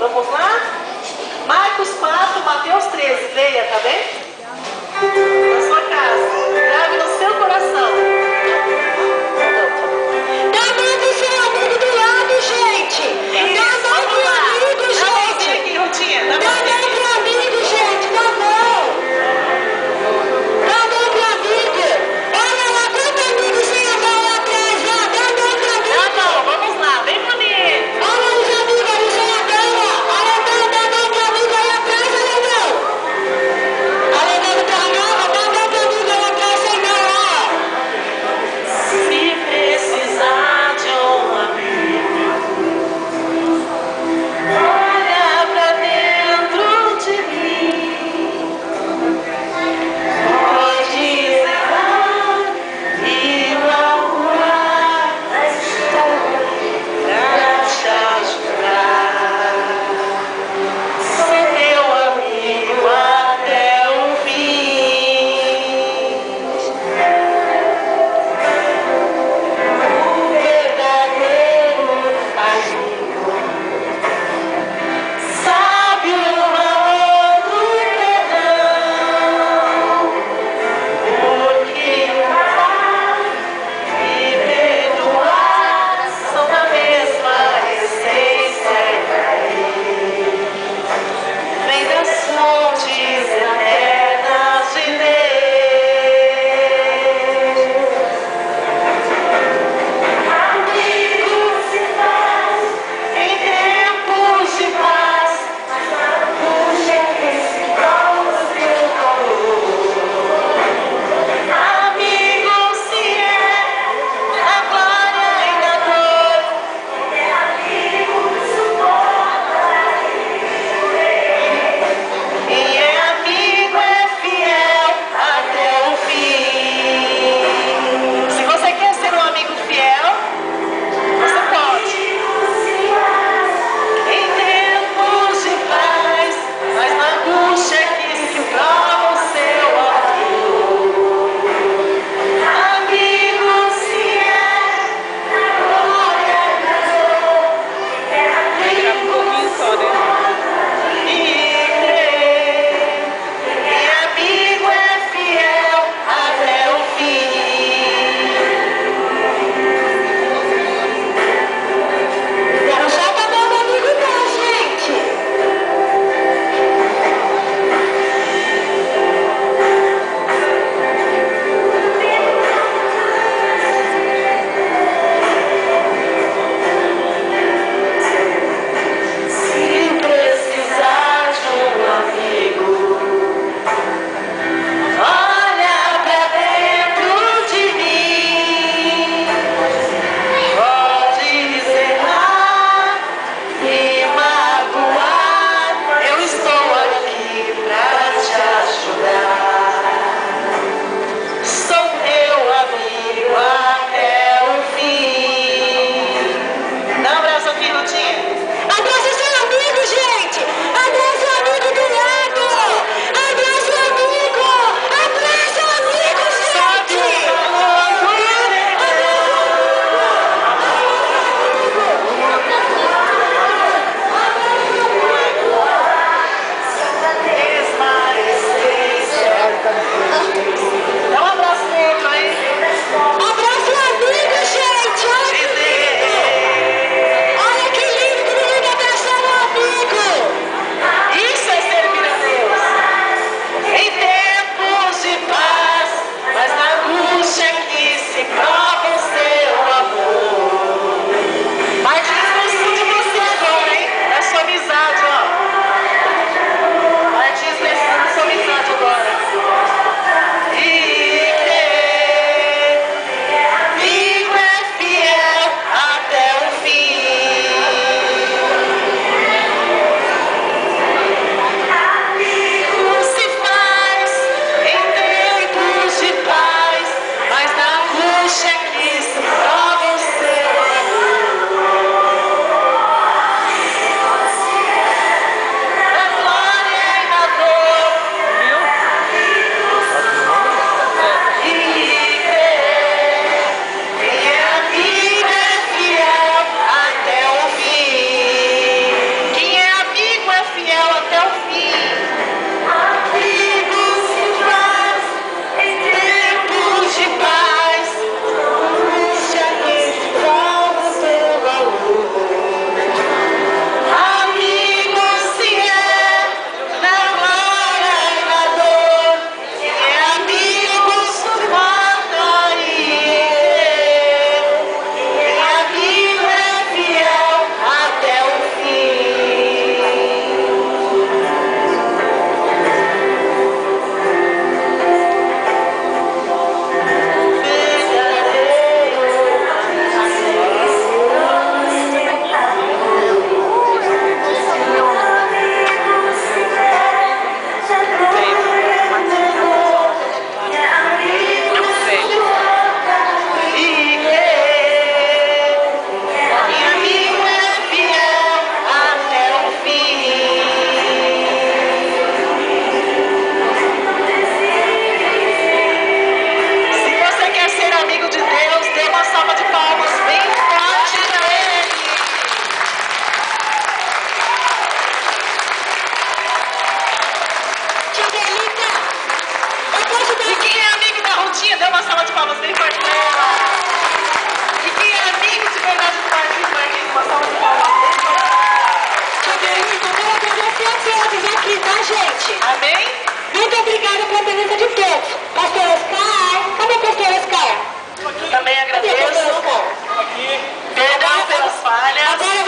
Vamos lá? Marcos 4, Mateus 13. Leia, tá bem? Na sua casa. Grave no seu coração. Dá a mão pro seu amigo do lado, gente. Dá a mão pro amigo, gente. Aqui, Rutinha. Dá a mão pro amigo, gente. Dá a mão. Dá a mão pro amigo. Olha lá, quantos amigos tem a mão lá atrás? Lá, dá a mão pro amigo. Dá a mão, vamos lá. Vem pra mim. Olha os amigos ali, já dá a mão. Olha, dá a mão pro amigo aí atrás, olha a mão. a presença de todos. Pastor Oscar, cadê o pastor Oscar? Também Cadê o pastor agradeço. Oscar? Perdão pelas falhas. Agora